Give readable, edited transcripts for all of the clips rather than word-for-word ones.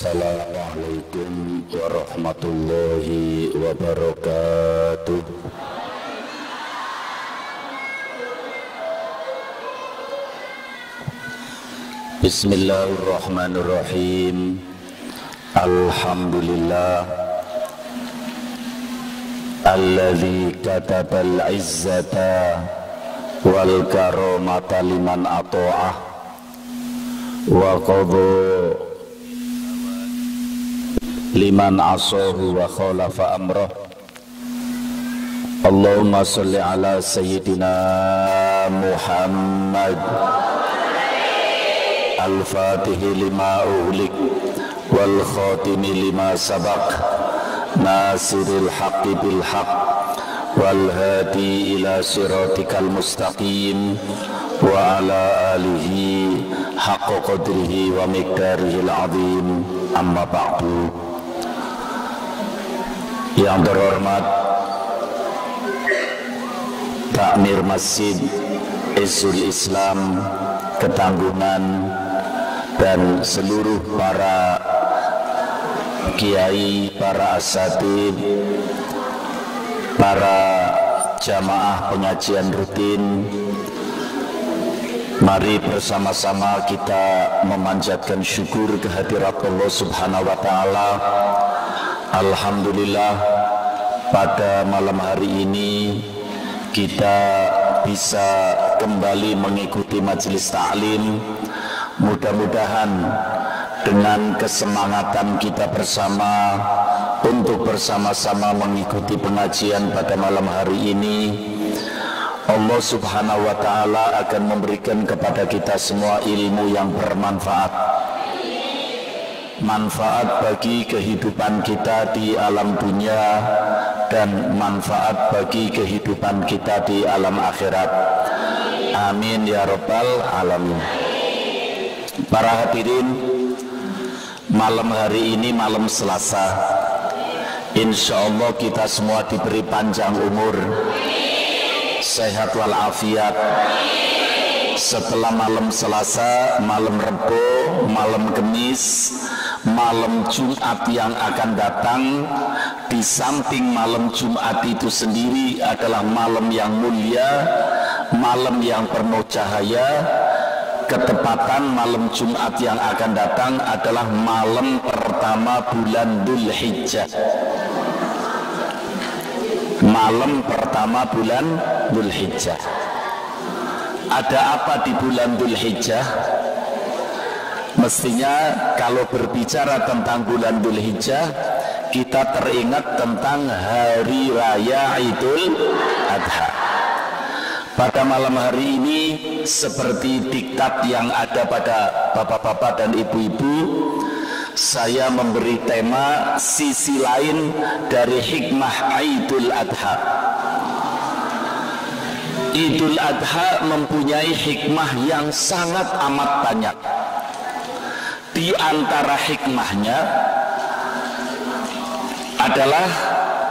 Assalamualaikum warahmatullahi wabarakatuh. Bismillahirrahmanirrahim. Alhamdulillah alladzi katabal izzata wal karamata liman ata'ah wa qadha liman asahu wa khalafa amrah. Allahumma salli ala sayyidina Muhammad al-fatihi lima ughliq wal khatimi lima sabaq nasiril haqqi bil haqq wal hadi ila siratikal mustaqim wa ala alihi haqqa qadrihi wa miqdarihil azim. Amma ba'du. Yang terhormat Takmir Masjid Izzul Islam Ketanggungan dan seluruh para kiai, para asatid, para jamaah pengajian rutin, mari bersama-sama kita memanjatkan syukur kehadirat Allah Subhanahu wa Ta'ala. Alhamdulillah, pada malam hari ini kita bisa kembali mengikuti majelis ta'lim. Mudah-mudahan dengan kesemangatan kita bersama untuk bersama-sama mengikuti pengajian pada malam hari ini, Allah Subhanahu wa Ta'ala akan memberikan kepada kita semua ilmu yang bermanfaat, manfaat bagi kehidupan kita di alam dunia dan manfaat bagi kehidupan kita di alam akhirat. Amin ya rabbal alamin. Para hadirin, malam hari ini malam Selasa, insya Allah kita semua diberi panjang umur, sehat walafiat. Setelah malam Selasa, malam Rebo, malam Kemis, malam Jumat yang akan datang, di samping malam Jumat itu sendiri adalah malam yang mulia, malam yang penuh cahaya. Ketepatan malam Jumat yang akan datang adalah malam pertama bulan Dzulhijjah. Malam pertama bulan Dzulhijjah. Ada apa di bulan Dzulhijjah? Mestinya kalau berbicara tentang bulan Dzulhijjah, kita teringat tentang hari raya Idul Adha. Pada malam hari ini, seperti diktat yang ada pada bapak-bapak dan ibu-ibu, saya memberi tema sisi lain dari hikmah Idul Adha. Idul Adha mempunyai hikmah yang sangat amat banyak. Di antara hikmahnya adalah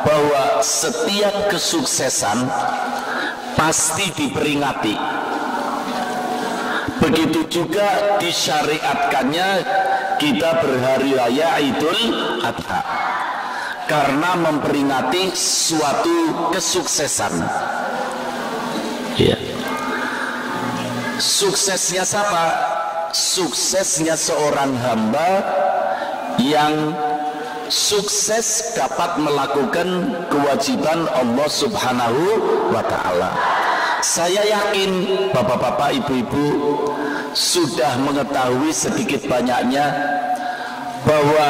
bahwa setiap kesuksesan pasti diperingati. Begitu juga disyariatkannya kita berhari raya Idul Adha, karena memperingati suatu kesuksesan. Ya. Suksesnya siapa? Suksesnya seorang hamba yang sukses dapat melakukan kewajiban Allah Subhanahu wa Ta'ala. Saya yakin bapak-bapak, ibu-ibu sudah mengetahui sedikit banyaknya bahwa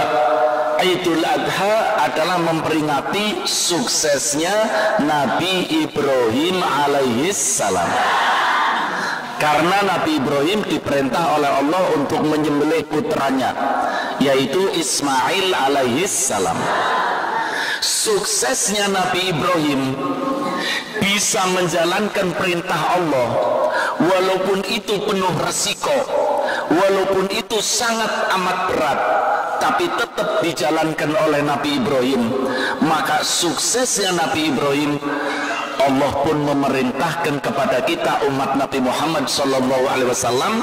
Idul Adha adalah memperingati suksesnya Nabi Ibrahim alaihi salam. Karena Nabi Ibrahim diperintah oleh Allah untuk menyembelih putranya, yaitu Ismail alaihi salam. Suksesnya Nabi Ibrahim bisa menjalankan perintah Allah, walaupun itu penuh resiko, walaupun itu sangat amat berat, tapi tetap dijalankan oleh Nabi Ibrahim. Maka suksesnya Nabi Ibrahim, Allah pun memerintahkan kepada kita umat Nabi Muhammad SAW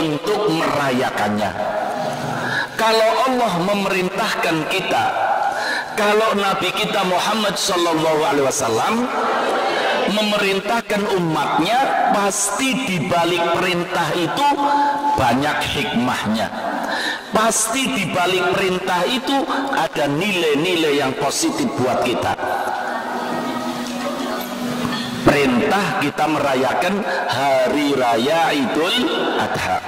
untuk merayakannya. Kalau Allah memerintahkan kita, kalau Nabi kita Muhammad Sallallahu Alaihi Wasallam memerintahkan umatnya, pasti di balik perintah itu banyak hikmahnya. Pasti di balik perintah itu ada nilai-nilai yang positif buat kita. Perintah kita merayakan hari raya Idul Adha.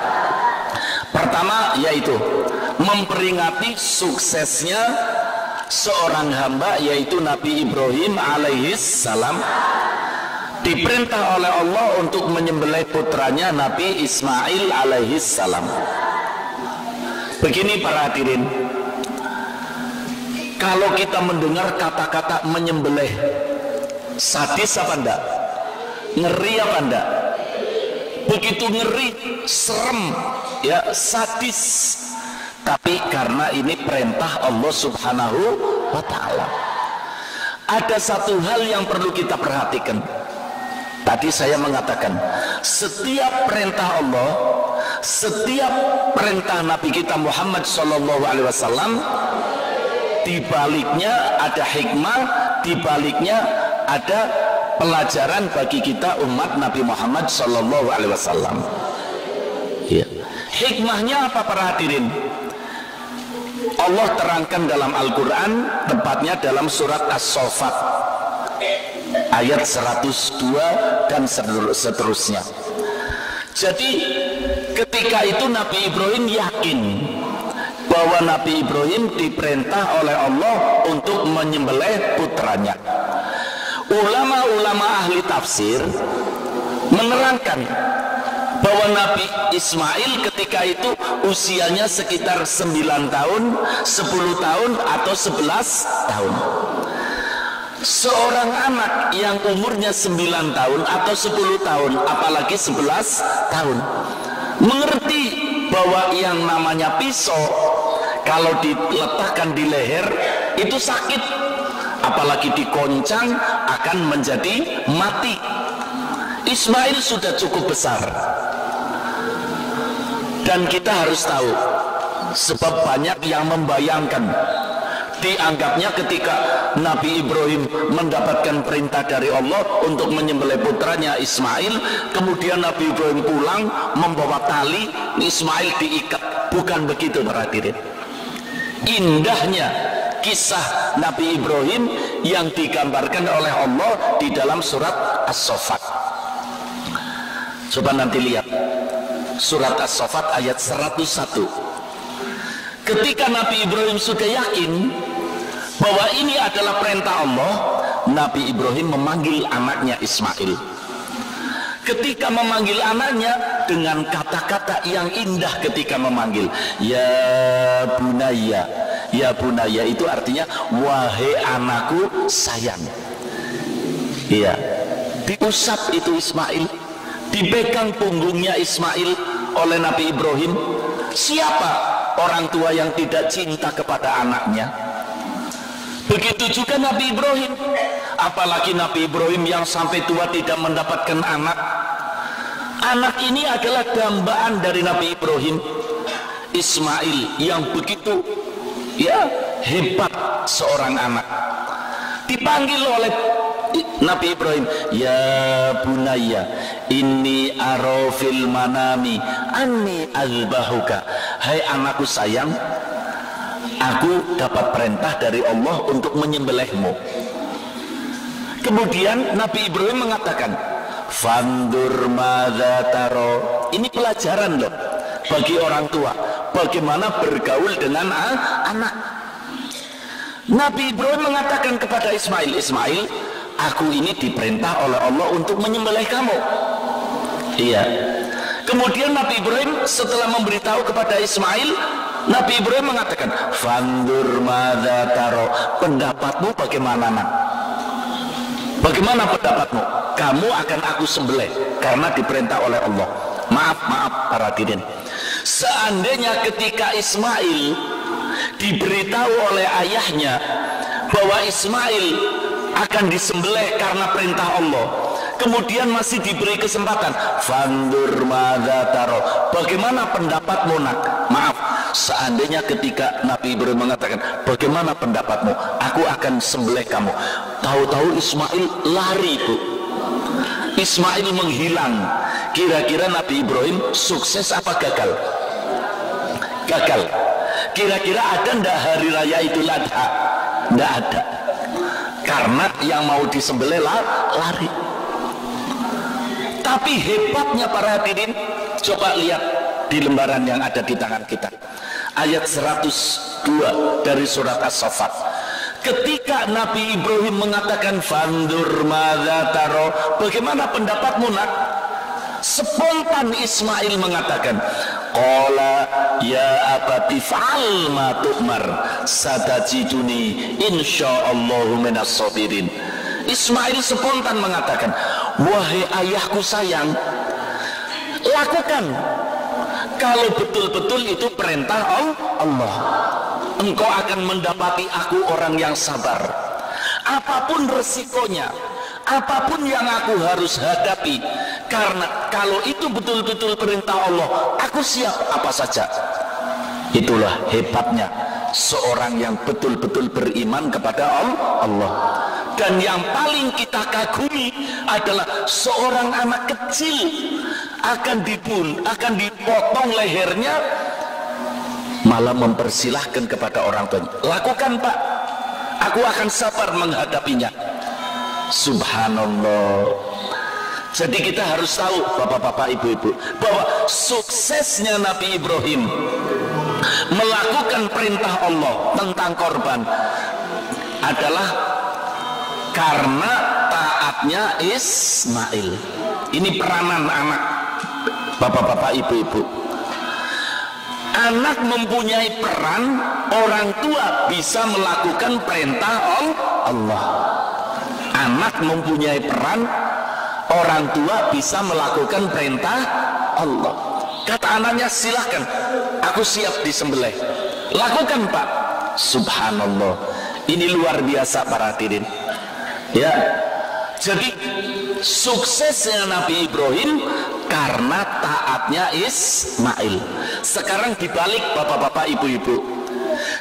Pertama yaitu memperingati suksesnya seorang hamba, yaitu Nabi Ibrahim alaihis salam. Diperintah oleh Allah untuk menyembelih putranya Nabi Ismail alaihis salam. Begini para hadirin, kalau kita mendengar kata-kata menyembelih, sadis apa enggak? Ngeri apa enggak? Begitu ngeri, serem, ya, sadis. Tapi karena ini perintah Allah Subhanahu wa ta'ala, ada satu hal yang perlu kita perhatikan. Tadi saya mengatakan, setiap perintah Allah, setiap perintah Nabi kita Muhammad Sallallahu Alaihi Wasallam, di baliknya ada hikmah, di baliknya ada pelajaran bagi kita umat Nabi Muhammad Sallallahu Alaihi Wasallam. Ya. Hikmahnya apa para hadirin? Allah terangkan dalam Al-Quran, tepatnya dalam surat As-Saffat ayat 102 dan seterusnya. Jadi ketika itu Nabi Ibrahim yakin bahwa Nabi Ibrahim diperintah oleh Allah untuk menyembelih putranya. Ulama-ulama ahli tafsir menerangkan bahwa Nabi Ismail ketika itu usianya sekitar 9 tahun, 10 tahun atau 11 tahun. Seorang anak yang umurnya 9 tahun atau 10 tahun, apalagi 11 tahun, mengerti bahwa yang namanya pisau kalau diletakkan di leher itu sakit, apalagi dikoncang akan menjadi mati. Ismail sudah cukup besar, dan kita harus tahu, sebab banyak yang membayangkan, dianggapnya ketika Nabi Ibrahim mendapatkan perintah dari Allah untuk menyembelih putranya Ismail, kemudian Nabi Ibrahim pulang membawa tali, Ismail diikat. Bukan begitu para hadirin. Indahnya kisah Nabi Ibrahim yang digambarkan oleh Allah di dalam surat As-Saffat. Coba nanti lihat surat As-Saffat ayat 101. Ketika Nabi Ibrahim sudah yakin bahwa ini adalah perintah Allah, Nabi Ibrahim memanggil anaknya Ismail. Ketika memanggil anaknya dengan kata-kata yang indah, ketika memanggil ya bunaya. Ya bunaya itu artinya wahai anakku sayang. Iya, diusap itu Ismail, dipegang punggungnya Ismail oleh Nabi Ibrahim. Siapa orang tua yang tidak cinta kepada anaknya? Begitu juga Nabi Ibrahim, apalagi Nabi Ibrahim yang sampai tua tidak mendapatkan anak. Anak ini adalah dambaan dari Nabi Ibrahim, Ismail, yang begitu ya hebat seorang anak. Dipanggil oleh Nabi Ibrahim, ya bunaya inni arafil manami anni azbahuka. Hai anakku sayang, aku dapat perintah dari Allah untuk menyembelihmu. Kemudian Nabi Ibrahim mengatakan, fandur madza taro. Ini pelajaran loh bagi orang tua, bagaimana bergaul dengan anak. Nabi Ibrahim mengatakan kepada Ismail, Ismail, aku ini diperintah oleh Allah untuk menyembelih kamu. Iya. Kemudian Nabi Ibrahim setelah memberitahu kepada Ismail, Nabi Ibrahim mengatakan, fandur madza taro. Pendapatmu bagaimana nak? Bagaimana pendapatmu? Kamu akan aku sembelih karena diperintah oleh Allah. Maaf para hadirin, seandainya ketika Ismail diberitahu oleh ayahnya bahwa Ismail akan disembelih karena perintah Allah, kemudian masih diberi kesempatan, fandur madza taro, bagaimana pendapatmu nak? Maaf, seandainya ketika Nabi Ibrahim mengatakan, bagaimana pendapatmu, aku akan sembelih kamu, tahu-tahu Ismail lari, Bu. Ismail menghilang. Kira-kira Nabi Ibrahim sukses apa gagal? Gagal. Kira-kira ada ndak hari raya Idul Adha? Ndak ada, karena yang mau disembelih lari. Tapi hebatnya para hadirin, coba lihat di lembaran yang ada di tangan kita, ayat 102 dari surat As-Saffat. Ketika Nabi Ibrahim mengatakan fandur madza taro, bagaimana pendapatmu nak? Spontan Ismail mengatakan, qala ya abati fa'al ma tu'mar satajiduni insyaallahu minas sabirin. Ismail spontan mengatakan, wahai ayahku sayang, lakukan, kalau betul-betul itu perintah Allah, engkau akan mendapati aku orang yang sabar. Apapun resikonya, apapun yang aku harus hadapi, karena kalau itu betul-betul perintah Allah, aku siap apa saja. Itulah hebatnya seorang yang betul-betul beriman kepada Allah. Dan yang paling kita kagumi adalah seorang anak kecil akan dipotong lehernya, malah mempersilahkan kepada orang tuanya, lakukan Pak, aku akan sabar menghadapinya. Subhanallah. Jadi kita harus tahu, bapak-bapak, ibu-ibu, bahwa suksesnya Nabi Ibrahim melakukan perintah Allah tentang korban adalah karena taatnya Ismail. Ini peranan anak, bapak-bapak, ibu-ibu. Anak mempunyai peran, orang tua bisa melakukan perintah Allah. Anak mempunyai peran, orang tua bisa melakukan perintah Allah. Kata anaknya, silahkan, aku siap disembelih. Lakukan Pak. Subhanallah. Ini luar biasa para hadirin. Ya, jadi suksesnya Nabi Ibrahim karena taatnya Ismail. Sekarang dibalik bapak-bapak, ibu-ibu,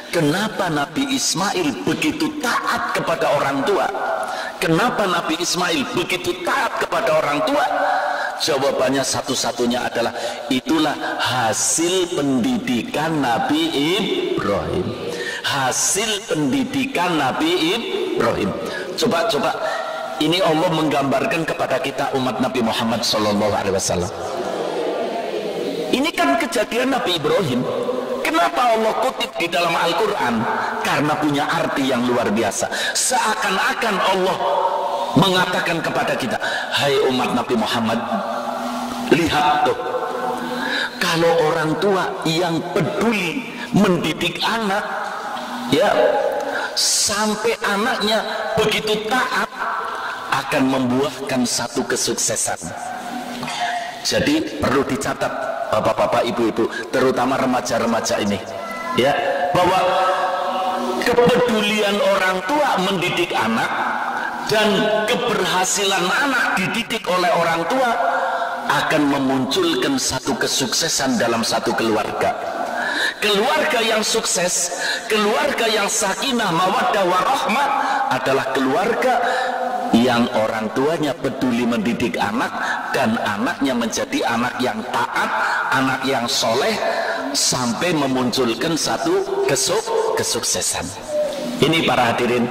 kenapa Nabi Ismail begitu taat kepada orang tua? Kenapa Nabi Ismail begitu taat kepada orang tua? Jawabannya satu-satunya adalah itulah hasil pendidikan Nabi Ibrahim. Hasil pendidikan Nabi Ibrahim. Coba ini Allah menggambarkan kepada kita umat Nabi Muhammad SAW. Ini kan kejadian Nabi Ibrahim. Kenapa Allah kutip di dalam Al-Quran? Karena punya arti yang luar biasa. Seakan-akan Allah mengatakan kepada kita, hai umat Nabi Muhammad, lihat tuh, kalau orang tua yang peduli mendidik anak, ya, sampai anaknya begitu taat, akan membuahkan satu kesuksesan. Jadi perlu dicatat bapak-bapak, ibu-ibu, terutama remaja-remaja ini, ya, bahwa kepedulian orang tua mendidik anak dan keberhasilan anak dididik oleh orang tua akan memunculkan satu kesuksesan dalam satu keluarga. Keluarga yang sukses, keluarga yang sakinah, mawaddah, warahmah adalah keluarga yang orang tuanya peduli mendidik anak dan anaknya menjadi anak yang taat, anak yang soleh, sampai memunculkan satu kesuksesan. Ini para hadirin,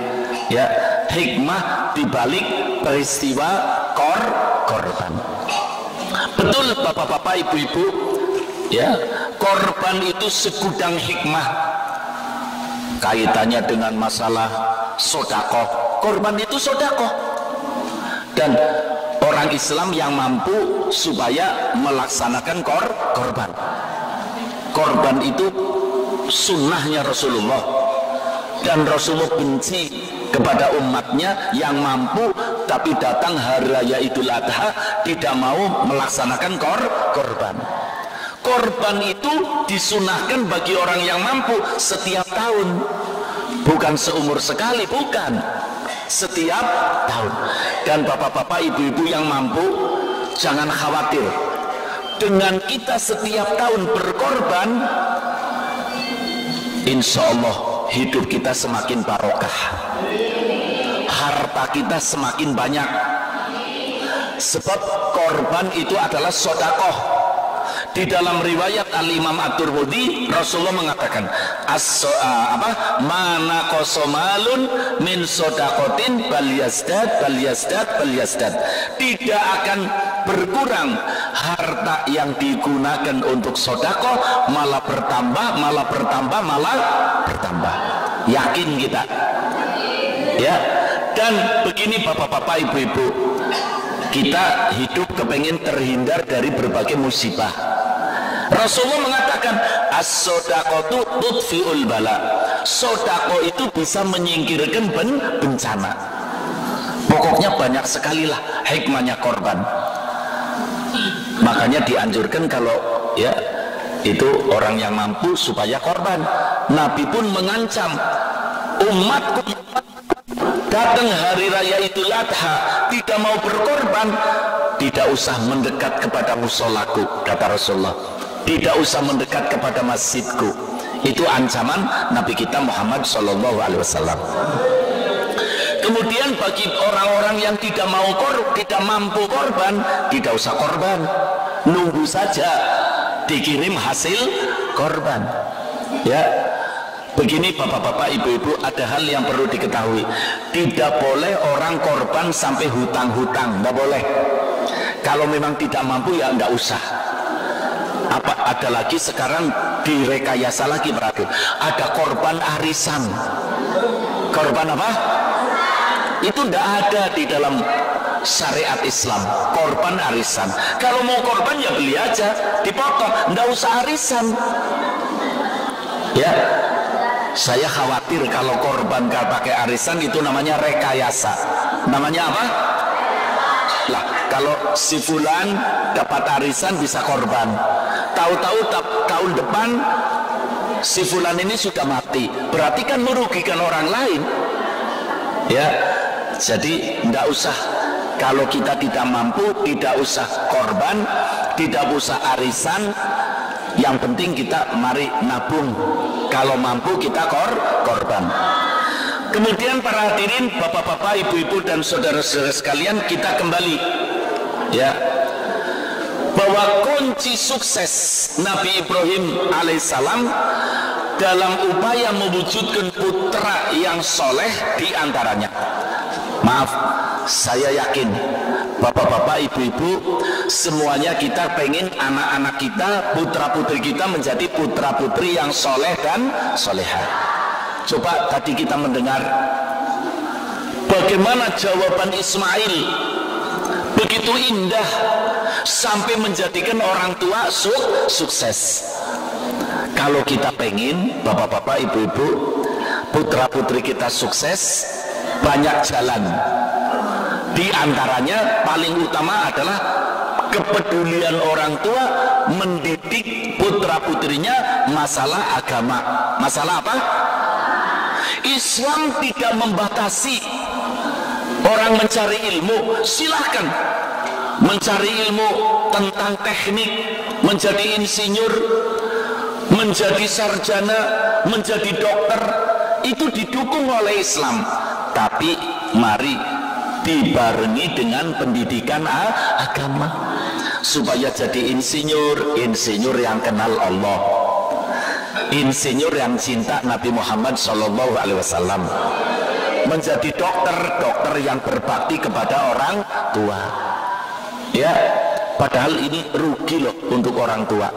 ya, hikmah dibalik peristiwa korban. Betul bapak-bapak, ibu-ibu, ya, korban itu segudang hikmah kaitannya dengan masalah sodakoh. Korban itu sodakoh. Dan orang Islam yang mampu supaya melaksanakan korban. Korban itu sunnahnya Rasulullah, dan Rasulullah benci kepada umatnya yang mampu tapi datang hari raya Idul Adha tidak mau melaksanakan korban. Korban itu disunahkan bagi orang yang mampu setiap tahun, bukan seumur sekali, bukan, setiap tahun. Dan bapak-bapak, ibu-ibu yang mampu, jangan khawatir, dengan kita setiap tahun berkorban, insya Allah hidup kita semakin barokah, harta kita semakin banyak. Sebab korban itu adalah sodakoh. Di dalam riwayat Al-Imam At-Tirmidzi, Rasulullah mengatakan mana kosomalun min sodakotin bal yazdad. Tidak akan berkurang harta yang digunakan untuk sodakoh, malah bertambah. Yakin kita ya. Dan begini bapak-bapak, ibu-ibu, kita hidup kepengen terhindar dari berbagai musibah. Rasulullah mengatakan as-sodaqatu tudfi'ul bala. Sodako itu bisa menyingkirkan bencana. Pokoknya banyak sekali lah hikmahnya korban. Makanya dianjurkan kalau ya itu orang yang mampu supaya korban. Nabi pun mengancam umatku datang hari raya Idul Adha tidak mau berkorban, tidak usah mendekat kepada musolaku, kata Rasulullah. Tidak usah mendekat kepada masjidku. Itu ancaman Nabi kita Muhammad SAW. Kemudian bagi orang-orang yang tidak mampu korban, tidak usah korban, nunggu saja dikirim hasil korban. Ya, begini bapak-bapak, ibu-ibu, ada hal yang perlu diketahui. Tidak boleh orang korban sampai hutang-hutang, tidak boleh. Kalau memang tidak mampu ya tidak usah. Ada lagi sekarang direkayasa lagi, berarti ada korban arisan. Korban apa? Itu tidak ada di dalam syariat Islam. Korban arisan. Kalau mau korban ya beli aja, dipotong, tidak usah arisan. Ya, saya khawatir kalau korban gak pakai arisan itu namanya rekayasa. Namanya apa? Lah, kalau si fulan dapat arisan bisa korban, tahu-tahu tahun depan si fulan ini sudah mati, berarti kan merugikan orang lain. Ya, jadi tidak usah. Kalau kita tidak mampu, tidak usah korban, tidak usah arisan. Yang penting kita mari nabung. Kalau mampu kita korban. Kemudian para hadirin, bapak-bapak, ibu-ibu dan saudara-saudara sekalian, kita kembali ya, bahwa kunci sukses Nabi Ibrahim alaihissalam dalam upaya mewujudkan putra yang soleh diantaranya. Maaf, saya yakin bapak-bapak, ibu-ibu, semuanya kita pengen anak-anak kita, putra-putri kita menjadi putra-putri yang soleh dan solehah. Coba tadi kita mendengar bagaimana jawaban Ismail, begitu indah sampai menjadikan orang tua sukses. Kalau kita pengen bapak-bapak, ibu-ibu, putra-putri kita sukses, banyak jalan. Di antaranya paling utama adalah kepedulian orang tua mendidik putra-putrinya masalah agama. Masalah apa? Islam tidak membatasi orang mencari ilmu, silahkan mencari ilmu tentang teknik, menjadi insinyur, menjadi sarjana, menjadi dokter, itu didukung oleh Islam. Tapi mari dibarengi dengan pendidikan agama supaya jadi insinyur yang kenal Allah, insinyur yang cinta Nabi Muhammad SAW, menjadi dokter yang berbakti kepada orang tua. Ya, padahal ini rugi loh untuk orang tua.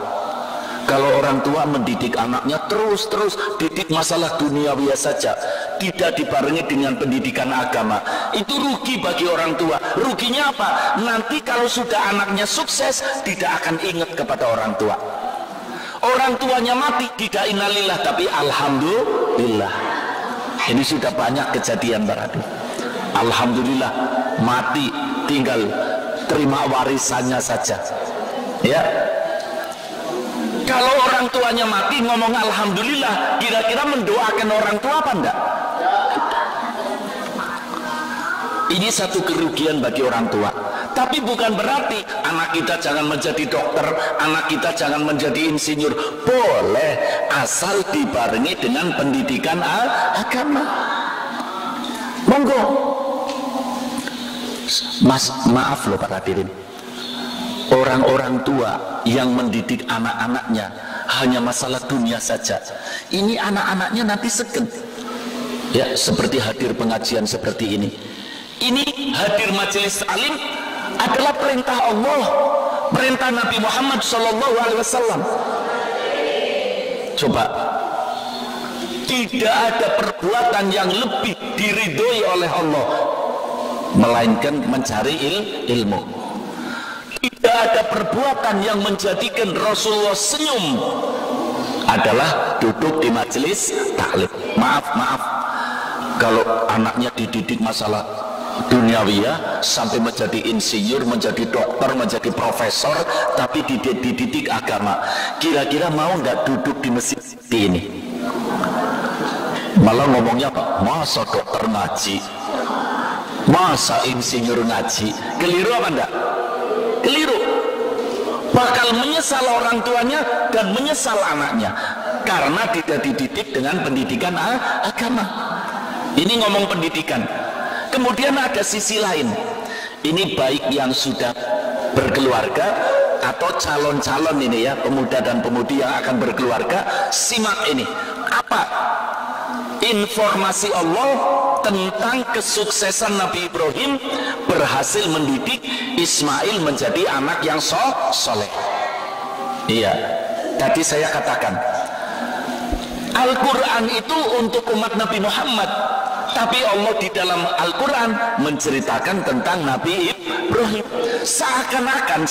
Kalau orang tua mendidik anaknya terus didik masalah duniawi saja, tidak dibarengi dengan pendidikan agama, itu rugi bagi orang tua. Ruginya apa? Nanti kalau sudah anaknya sukses, tidak akan ingat kepada orang tua. Orang tuanya mati, tidak innalillah, tapi alhamdulillah. Ini sudah banyak kejadian berarti. Alhamdulillah, mati tinggal terima warisannya saja. Ya. Kalau orang tuanya mati ngomong alhamdulillah, kira-kira mendoakan orang tua apa enggak? Ini satu kerugian bagi orang tua. Tapi bukan berarti anak kita jangan menjadi dokter, anak kita jangan menjadi insinyur. Boleh, asal dibarengi dengan pendidikan agama. Monggo. Mas, maaf loh para hadirin, orang-orang tua yang mendidik anak-anaknya hanya masalah dunia saja, ini anak-anaknya nanti segen. Ya, seperti hadir pengajian seperti ini. Ini hadir majelis alim adalah perintah Allah, perintah Nabi Muhammad SAW. Coba, tidak ada perbuatan yang lebih diridhoi oleh Allah melainkan mencari ilmu. Tidak ada perbuatan yang menjadikan Rasulullah senyum adalah duduk di majelis taklim. Maaf, kalau anaknya dididik masalah duniawiya sampai menjadi insinyur, menjadi dokter, menjadi profesor, tapi dididik agama, kira-kira mau nggak duduk di masjid ini? Malah ngomongnya apa? Masa dokter ngaji, masa insinyur ngaji? Keliru apa enggak? Keliru. Bakal menyesal orang tuanya dan menyesal anaknya karena tidak dididik dengan pendidikan agama. Ini ngomong pendidikan. Kemudian ada sisi lain. Ini baik yang sudah berkeluarga atau calon-calon ini ya, pemuda dan pemudi yang akan berkeluarga. Simak ini, apa informasi Allah tentang kesuksesan Nabi Ibrahim berhasil mendidik Ismail menjadi anak yang soleh. Iya, tadi saya katakan Al-Quran itu untuk umat Nabi Muhammad, tapi Allah di dalam Al-Quran menceritakan tentang Nabi Ibrahim. Seakan-akan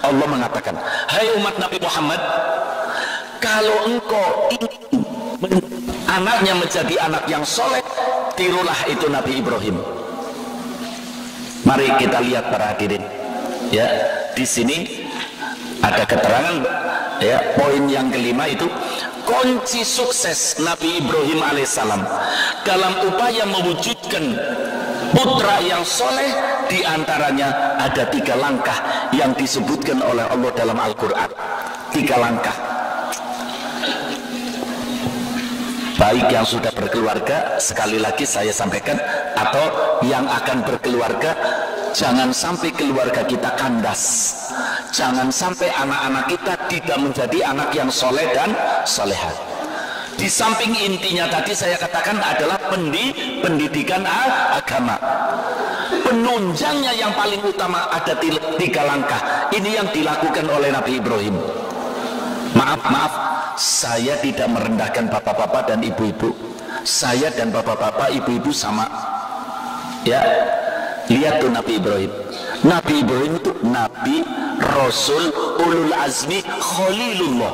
Allah mengatakan, hai umat Nabi Muhammad, kalau engkau ingin anaknya menjadi anak yang soleh, tirulah itu Nabi Ibrahim. Mari kita lihat para hadirin. Ya, di sini ada keterangan. Ya, poin yang kelima itu kunci sukses Nabi Ibrahim alaihissalam dalam upaya mewujudkan putra yang soleh. Diantaranya ada 3 langkah yang disebutkan oleh Allah dalam Al-Quran. 3 langkah. Baik yang sudah berkeluarga, sekali lagi saya sampaikan, atau yang akan berkeluarga, jangan sampai keluarga kita kandas, jangan sampai anak-anak kita tidak menjadi anak yang soleh dan soleha. Di samping intinya tadi saya katakan adalah pendidikan agama. Penunjangnya yang paling utama ada 3 langkah. Ini yang dilakukan oleh Nabi Ibrahim. Maaf, saya tidak merendahkan bapak-bapak dan ibu-ibu. Saya dan bapak-bapak, ibu-ibu sama. Ya, lihat tuh Nabi Ibrahim. Nabi Ibrahim itu Nabi, Rasul, Ulul Azmi, Khalilullah.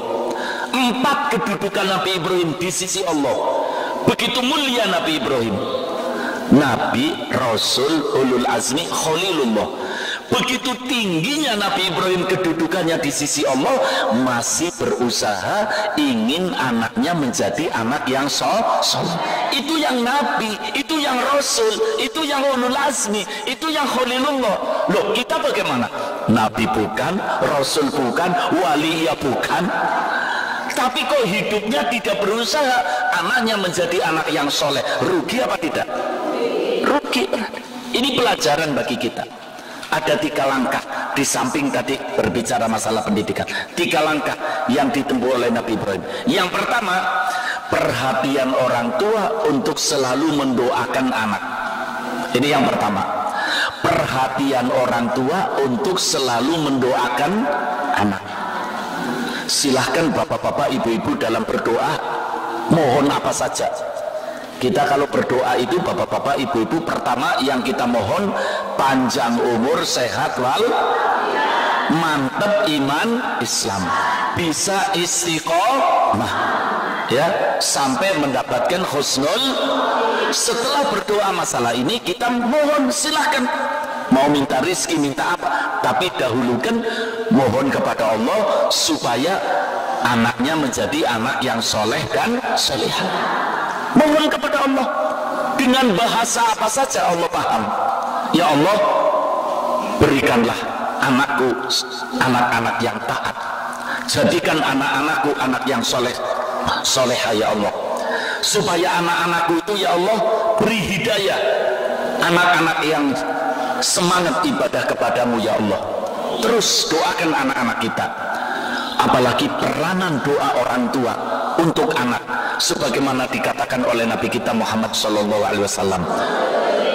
4 kedudukan Nabi Ibrahim di sisi Allah. Begitu mulia Nabi Ibrahim. Nabi, Rasul, Ulul Azmi, Khalilullah. Begitu tingginya Nabi Ibrahim kedudukannya di sisi Allah, masih berusaha ingin anaknya menjadi anak yang soleh. Itu yang Nabi, itu yang Rasul, itu yang Ulul Azmi, itu yang Khalilullah. Loh, kita bagaimana? Nabi bukan, Rasul bukan, wali ya bukan, tapi kok hidupnya tidak berusaha anaknya menjadi anak yang soleh. Rugi apa tidak? Rugi. Ini pelajaran bagi kita. Ada 3 langkah di samping tadi berbicara masalah pendidikan. 3 langkah yang ditempuh oleh Nabi Ibrahim. Yang pertama, perhatian orang tua untuk selalu mendoakan anak. Ini yang pertama. Perhatian orang tua untuk selalu mendoakan anak. Silahkan bapak-bapak, ibu-ibu dalam berdoa mohon apa saja. Kita kalau berdoa itu bapak-bapak, ibu-ibu, pertama yang kita mohon panjang umur, sehat wal, mantap iman Islam, bisa istiqomah, ya, sampai mendapatkan husnul. Setelah berdoa masalah ini kita mohon, silahkan mau minta rizki, minta apa, tapi dahulukan mohon kepada Allah supaya anaknya menjadi anak yang soleh dan solehah. Mohon kepada Allah dengan bahasa apa saja Allah paham. Ya Allah, berikanlah anakku anak-anak yang taat, Jadikan anak-anakku anak yang soleha ya Allah, supaya anak-anakku itu ya Allah beri hidayah, anak-anak yang semangat ibadah kepadamu ya Allah. Terus doakan anak-anak kita, apalagi peranan doa orang tua untuk anak, sebagaimana dikatakan oleh Nabi kita Muhammad SAW,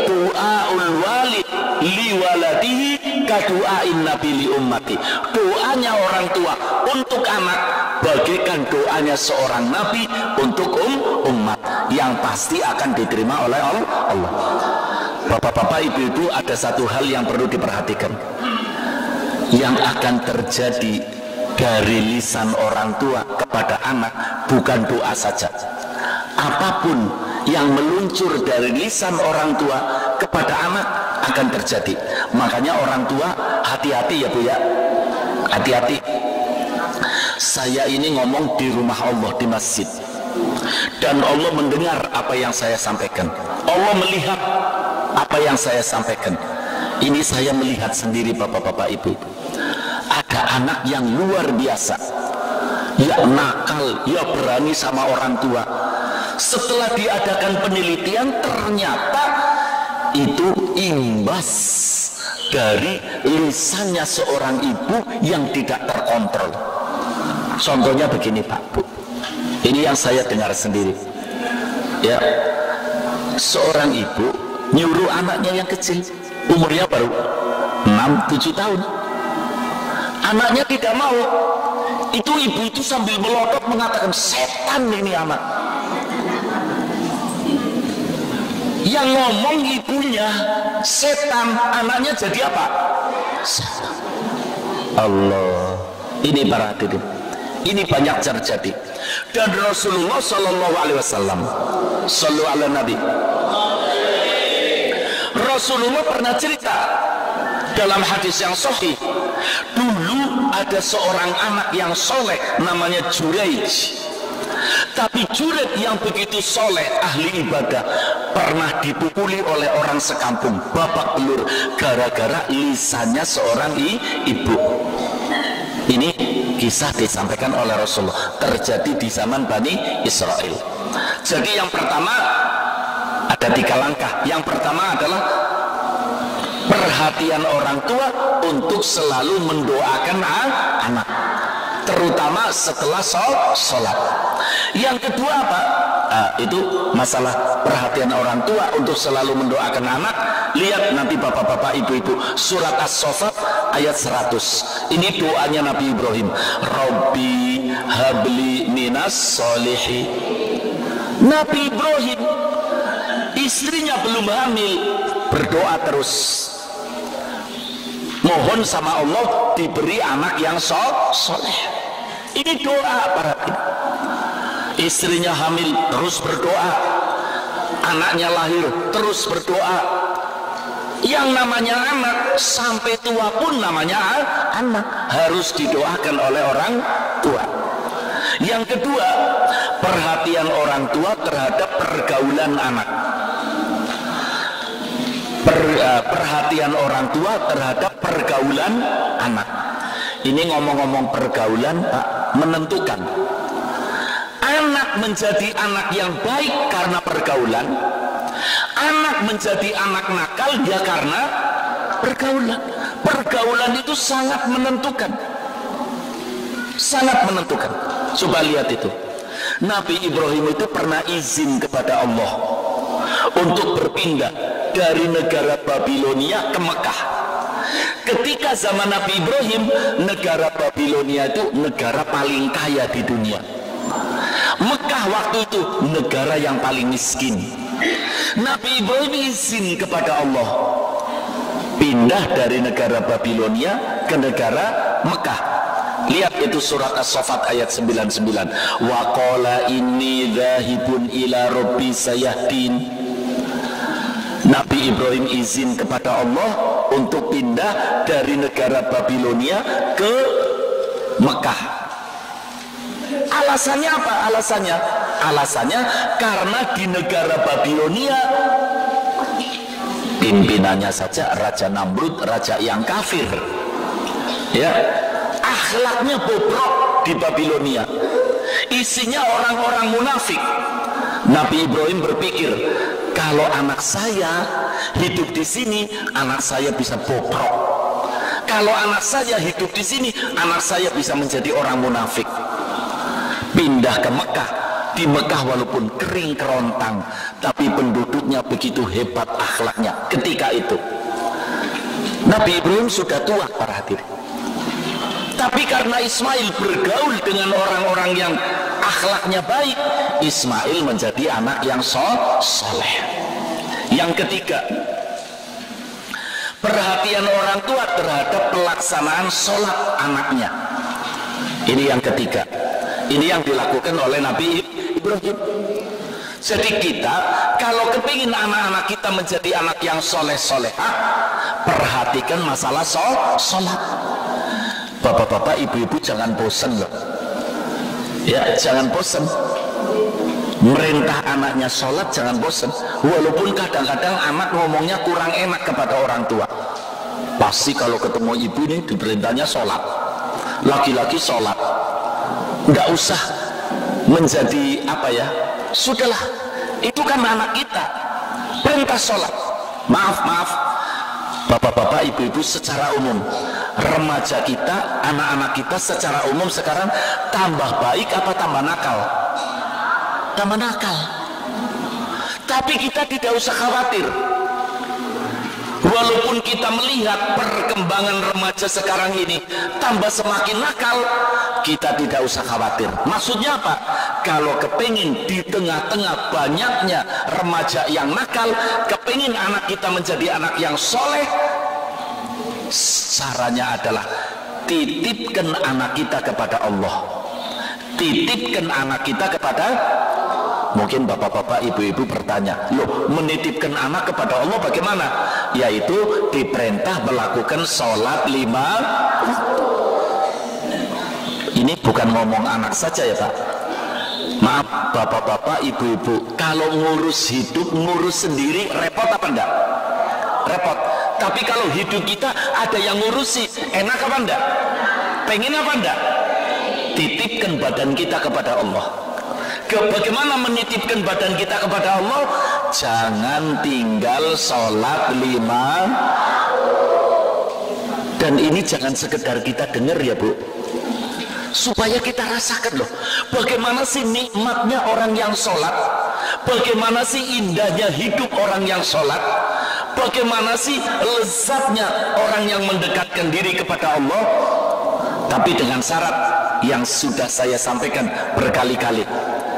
doaul walid li waladihi kadu'ain nabi li ummati. Doanya orang tua untuk anak bagaikan doanya seorang nabi untuk umat, yang pasti akan diterima oleh Allah. Bapak-bapak, ibu-ibu, ada satu hal yang perlu diperhatikan, yang akan terjadi dari lisan orang tua kepada anak bukan doa saja, apapun yang meluncur dari lisan orang tua kepada anak akan terjadi. Makanya orang tua hati-hati ya Bu ya, hati-hati. Saya ini ngomong di rumah Allah, di masjid, dan Allah mendengar apa yang saya sampaikan, Allah melihat apa yang saya sampaikan. Ini saya melihat sendiri bapak-bapak ibu, ada anak yang luar biasa, ya nakal, ya berani sama orang tua. Setelah diadakan penelitian, ternyata itu imbas dari lisannya seorang ibu yang tidak terkontrol. Contohnya begini Pak Bu, ini yang saya dengar sendiri ya, seorang ibu nyuruh anaknya yang kecil, umurnya baru 6-7 tahun, anaknya tidak mau. Itu ibu itu sambil melotot mengatakan, setan ini anak. Yang ngomong ibunya setan, anaknya jadi apa? Setan. Allah, ini para hadirin, ini banyak terjadi. Dan Rasulullah SAW, sallu ala Nabi, Rasulullah pernah cerita dalam hadis yang sahih, dulu ada seorang anak yang soleh namanya Juraij. Tapi Juraij yang begitu soleh, ahli ibadah, pernah dipukuli oleh orang sekampung, babak belur, gara-gara lisannya seorang ibu. Ini kisah disampaikan oleh Rasulullah, terjadi di zaman Bani Israel. Jadi yang pertama ada 3 langkah. Yang pertama adalah perhatian orang tua untuk selalu mendoakan anak, terutama setelah sholat. Yang kedua apa? Itu masalah perhatian orang tua untuk selalu mendoakan anak. Lihat nanti bapak-bapak ibu-ibu, surat As-Saffat ayat 100. Ini doanya Nabi Ibrahim, Rabbi habli minas solihin. Nabi Ibrahim, istrinya belum hamil, berdoa terus, mohon sama Allah diberi anak yang soleh. Ini doa para ibu. Istrinya hamil, terus berdoa, anaknya lahir, terus berdoa. Yang namanya anak sampai tua pun namanya anak, harus didoakan oleh orang tua. Yang kedua, perhatian orang tua terhadap pergaulan anak. Perhatian orang tua terhadap pergaulan anak. Ini ngomong-ngomong pergaulan, menentukan. Anak menjadi anak yang baik karena pergaulan, anak menjadi anak nakal ya karena pergaulan. Pergaulan itu sangat menentukan, sangat menentukan. Coba lihat itu, Nabi Ibrahim itu pernah izin kepada Allah untuk berpindah dari negara Babilonia ke Mekah. Ketika zaman Nabi Ibrahim, negara Babilonia itu negara paling kaya di dunia. Mekah waktu itu negara yang paling miskin. Nabi Ibrahim izin kepada Allah pindah dari negara Babilonia ke negara Mekah. Lihat itu surat As-Saffat ayat 99. Wa qala inni dzahibun ila rabbi sayahdin. Nabi Ibrahim izin kepada Allah untuk pindah dari negara Babilonia ke Mekah. Alasannya apa? Alasannya karena di negara Babilonia pimpinannya saja Raja Namrud, raja yang kafir, ya, akhlaknya bobrok, di Babilonia. Isinya orang-orang munafik. Nabi Ibrahim berpikir, kalau anak saya hidup di sini, anak saya bisa bobrok. Kalau anak saya hidup di sini, anak saya bisa menjadi orang munafik. Pindah ke Mekah. Di Mekah walaupun kering kerontang, tapi penduduknya begitu hebat akhlaknya ketika itu. Nabi Ibrahim sudah tua, para hadirin. Tapi karena Ismail bergaul dengan orang-orang yang akhlaknya baik, Ismail menjadi anak yang soleh. Yang ketiga, perhatian orang tua terhadap pelaksanaan sholat anaknya. Ini yang ketiga. Ini yang dilakukan oleh Nabi Ibrahim. Jadi kita kalau kepingin anak-anak kita menjadi anak yang soleh-solehah, perhatikan masalah sholat. Bapak-bapak, ibu-ibu jangan bosan loh. Ya, jangan bosan. Merintah anaknya sholat, jangan bosan. Walaupun kadang-kadang anak ngomongnya kurang enak kepada orang tua. Pasti kalau ketemu ibu nih diperintahnya sholat. Laki-laki sholat. Nggak usah menjadi apa ya, sudahlah, itu kan anak kita, perintah sholat. Maaf, bapak-bapak, ibu-ibu secara umum, remaja kita, anak-anak kita secara umum sekarang tambah baik apa tambah nakal? Tambah nakal. Tapi kita tidak usah khawatir. Walaupun kita melihat perkembangan remaja sekarang ini tambah semakin nakal, kita tidak usah khawatir. Maksudnya apa? Kalau kepingin di tengah-tengah banyaknya remaja yang nakal, kepingin anak kita menjadi anak yang soleh, caranya adalah titipkan anak kita kepada Allah. Titipkan anak kita kepada, mungkin bapak-bapak, ibu-ibu bertanya, loh, menitipkan anak kepada Allah bagaimana? Yaitu diperintah melakukan sholat 5 waktu. Ini bukan ngomong anak saja ya Pak. Maaf bapak-bapak, ibu-ibu, kalau ngurus hidup, ngurus sendiri repot apa enggak? Repot. Tapi kalau hidup kita ada yang ngurusi, enak apa enggak? Pengen apa enggak? Titipkan badan kita kepada Allah. Bagaimana menitipkan badan kita kepada Allah? Jangan tinggal sholat 5. Dan ini jangan sekedar kita dengar ya Bu, supaya kita rasakan loh, bagaimana sih nikmatnya orang yang sholat, bagaimana sih indahnya hidup orang yang sholat, bagaimana sih lezatnya orang yang mendekatkan diri kepada Allah. Tapi dengan syarat yang sudah saya sampaikan berkali-kali.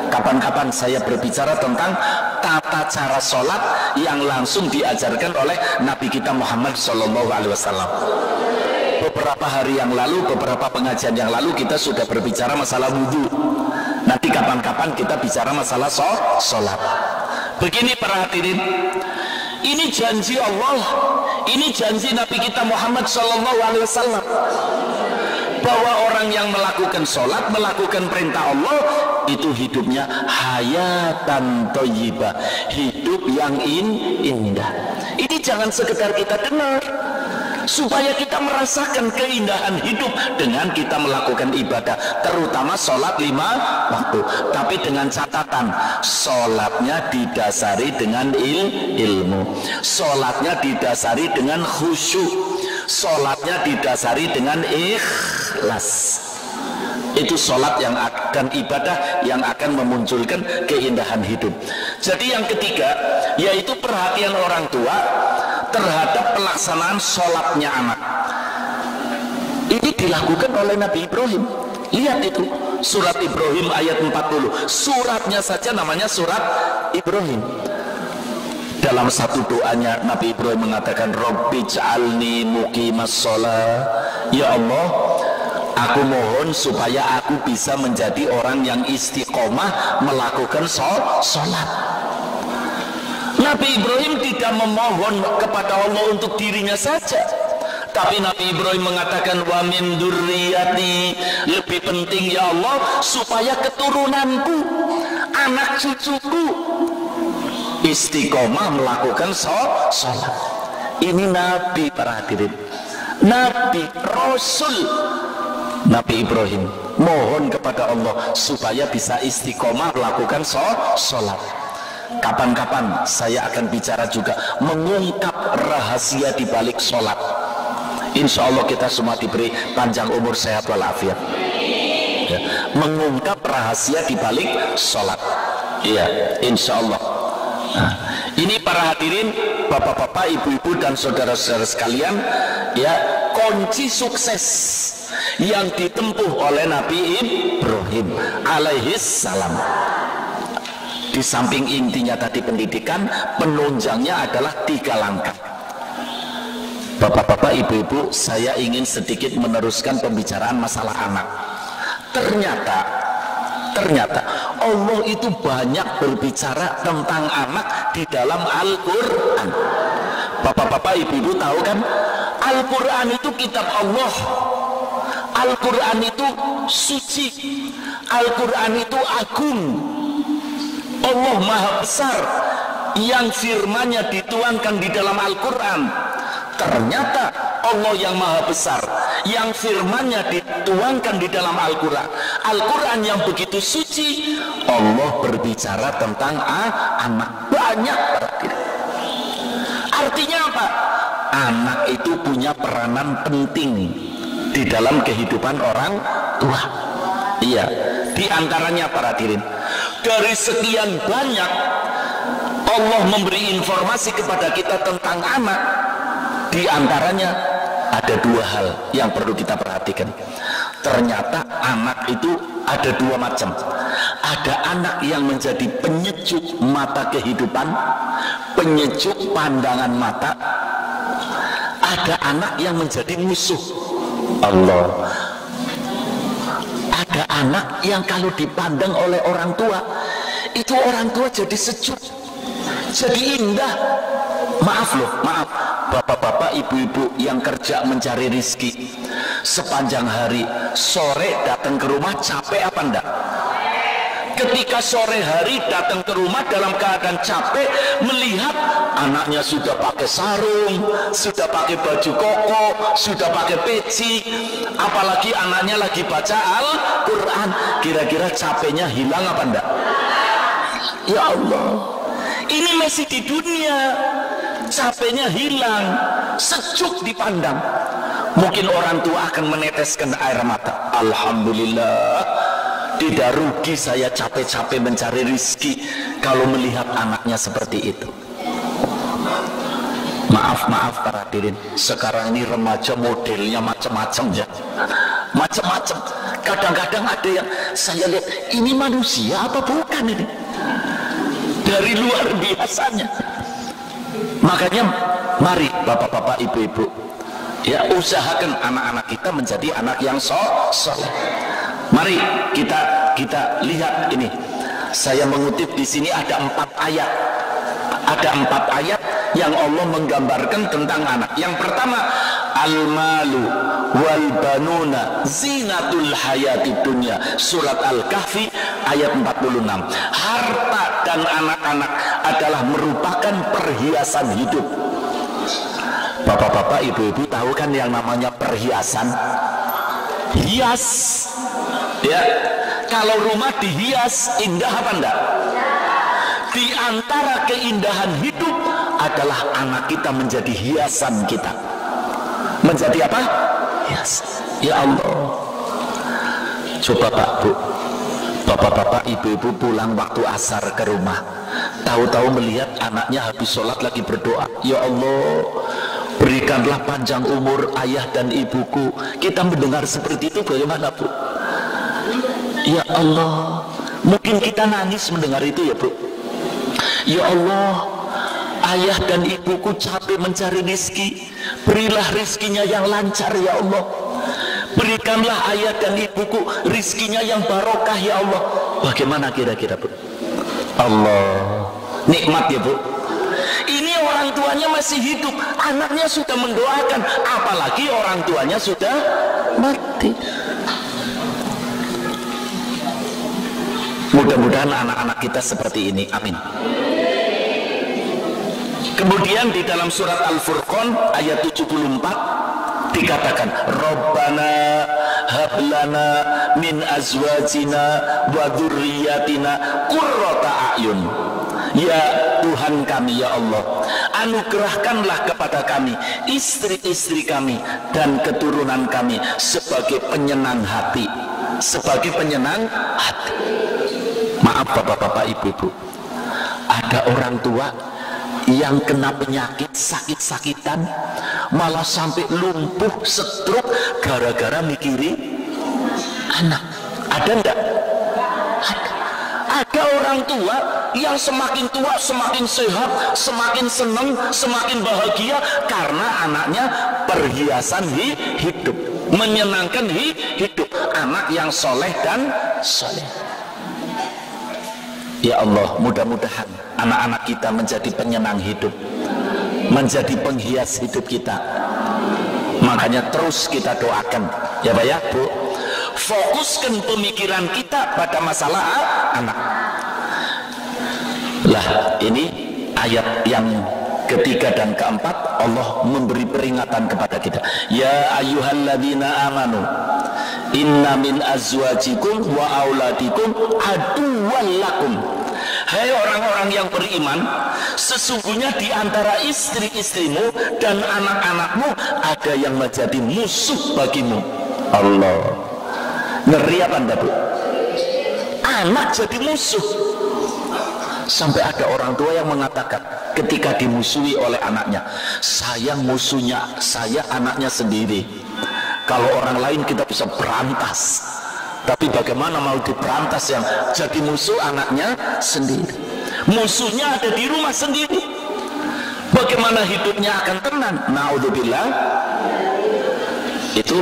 Kapan-kapan saya berbicara tentang tata cara sholat yang langsung diajarkan oleh Nabi kita Muhammad SAW. Beberapa hari yang lalu, beberapa pengajian yang lalu kita sudah berbicara masalah wudhu. Nanti kapan-kapan kita bicara masalah sholat. Begini para hadirin, ini janji Allah, ini janji Nabi kita Muhammad SAW, bahwa orang yang melakukan sholat, melakukan perintah Allah, itu hidupnya hayatan thayyibah, hidup yang indah. Ini jangan sekedar kita dengar, supaya kita merasakan keindahan hidup dengan kita melakukan ibadah, terutama sholat 5 waktu. Tapi dengan catatan, sholatnya didasari dengan ilmu, sholatnya didasari dengan khusyuk, sholatnya didasari dengan ikhlas. Itu sholat yang akan, ibadah yang akan memunculkan keindahan hidup. Jadi yang ketiga, yaitu perhatian orang tua terhadap pelaksanaan sholatnya anak. Ini dilakukan oleh Nabi Ibrahim. Lihat itu, surat Ibrahim ayat 40. Suratnya saja namanya surat Ibrahim. Dalam satu doanya Nabi Ibrahim mengatakan, Rabbi ja'alni muqimas sholat. Ya Allah, aku mohon supaya aku bisa menjadi orang yang istiqomah melakukan sholat. Nabi Ibrahim tidak memohon kepada Allah untuk dirinya saja, tapi Nabi Ibrahim mengatakan, wa min dzurriyyati, lebih penting ya Allah, supaya keturunanku, anak cucuku istiqomah melakukan sholat. Ini Nabi, para hadirin, Nabi, Rasul, Nabi Ibrahim mohon kepada Allah supaya bisa istiqomah melakukan sholat. Kapan-kapan saya akan bicara juga mengungkap rahasia di balik sholat. Insya Allah kita semua diberi panjang umur, sehat walafiat ya. Mengungkap rahasia di balik sholat, iya, insya Allah. Nah, ini para hadirin, bapak-bapak, ibu-ibu dan saudara-saudara sekalian, ya, kunci sukses yang ditempuh oleh Nabi Ibrahim alaihis salam. Di samping intinya tadi pendidikan, penunjangnya adalah 3 langkah. Bapak-bapak, ibu-ibu, saya ingin sedikit meneruskan pembicaraan masalah anak. Ternyata Allah itu banyak berbicara tentang anak di dalam Al-Quran. Bapak-bapak, ibu-ibu tahu kan, Al-Quran itu kitab Allah, Al-Quran itu suci, Al-Quran itu agung. Allah maha besar yang firman-Nya dituangkan di dalam Al-Quran. Ternyata Allah yang maha besar yang firman-Nya dituangkan di dalam Al-Quran, Al-Quran yang begitu suci, Allah berbicara tentang anak banyak. Artinya apa? Anak itu punya peranan penting di dalam kehidupan orang tua. Iya, di antaranya para hadirin, dari sekian banyak Allah memberi informasi kepada kita tentang anak. Di antaranya ada 2 hal yang perlu kita perhatikan. Ternyata anak itu ada 2 macam. Ada anak yang menjadi penyejuk mata kehidupan, penyejuk pandangan mata. Ada anak yang menjadi musuh Allah. Ada anak yang kalau dipandang oleh orang tua, itu orang tua jadi sejuk, jadi indah. Maaf, bapak-bapak, ibu-ibu yang kerja mencari rizki sepanjang hari, sore datang ke rumah capek apa enggak? Ketika sore hari datang ke rumah dalam keadaan capek, melihat anaknya sudah pakai sarung, sudah pakai baju koko, sudah pakai peci, apalagi anaknya lagi baca Al-Quran, kira-kira capeknya hilang apa enggak? Ya Allah, ini masih di dunia, capeknya hilang, sejuk dipandang. Mungkin orang tua akan meneteskan air mata. Alhamdulillah, tidak rugi saya capek-capek mencari rizki kalau melihat anaknya seperti itu. Maaf para hadirin, sekarang ini remaja modelnya macam-macam ya, macam-macam. Kadang-kadang ada yang saya lihat, ini manusia apa bukan ini, dari luar biasanya. Makanya mari bapak-bapak, ibu-ibu, ya, usahakan anak-anak kita menjadi anak yang soleh. Mari kita lihat ini. Saya mengutip di sini ada 4 ayat. Ada 4 ayat yang Allah menggambarkan tentang anak. Yang pertama, al-malu wal banuna zinatul hayati dunya. Surat Al-Kahfi ayat 46. Harta dan anak-anak adalah merupakan perhiasan hidup. Bapak-bapak, ibu-ibu tahu kan yang namanya perhiasan? Hias. Ya, kalau rumah dihias indah apa enggak? Di antara keindahan hidup adalah anak kita menjadi hiasan kita. Menjadi apa? Hias. Ya Allah. Coba Pak Bu, bapak-bapak, ibu-ibu pulang waktu asar ke rumah, tahu-tahu melihat anaknya habis sholat lagi berdoa, ya Allah, berikanlah panjang umur ayah dan ibuku. Kita mendengar seperti itu bagaimana Bu? Ya Allah, mungkin kita nangis mendengar itu ya Bu. Ya Allah, ayah dan ibuku capek mencari rizki, berilah rizkinya yang lancar ya Allah. Berikanlah ayah dan ibuku rizkinya yang barokah ya Allah. Bagaimana kira-kira Bu? Allah, nikmat ya Bu. Ini orang tuanya masih hidup, anaknya sudah mendoakan, apalagi orang tuanya sudah mati. Mudah-mudahan anak-anak kita seperti ini, amin. Kemudian di dalam surat Al-Furqan ayat 74, dikatakan Rabbana hablana min azwajina wa dzurriyyatina qurrata a'yun. Ya Tuhan kami, ya Allah, anugerahkanlah kepada kami istri-istri kami dan keturunan kami sebagai penyenang hati, sebagai penyenang hati. Maaf bapak-bapak, ibu-ibu, ada orang tua yang kena penyakit sakit-sakitan malah sampai lumpuh, stroke gara-gara mikiri anak. Ada enggak? Ada orang tua yang semakin tua semakin sehat, semakin senang, semakin bahagia karena anaknya perhiasan hidup, menyenangkan hidup, anak yang soleh dan soleh. Ya Allah, mudah-mudahan anak-anak kita menjadi penyenang hidup, menjadi penghias hidup kita. Makanya terus kita doakan, ya Pak ya Bu, fokuskan pemikiran kita pada masalah anak. Lah ini ayat yang ketiga dan keempat, Allah memberi peringatan kepada kita. Ya ayyuhalladzina amanu inna min azwajikum wa auladikum aduwwan lakum. Hai orang-orang yang beriman, sesungguhnya di antara istri-istrimu dan anak-anakmu ada yang menjadi musuh bagimu. Allah, ngeri apa enggak Bu? Anak jadi musuh. Sampai ada orang tua yang mengatakan ketika dimusuhi oleh anaknya, saya musuhnya, saya anaknya sendiri. Kalau orang lain kita bisa berantas, tapi bagaimana mau diberantas yang jadi musuh anaknya sendiri? Musuhnya ada di rumah sendiri. Bagaimana hidupnya akan tenang? Naudzubillah. Itu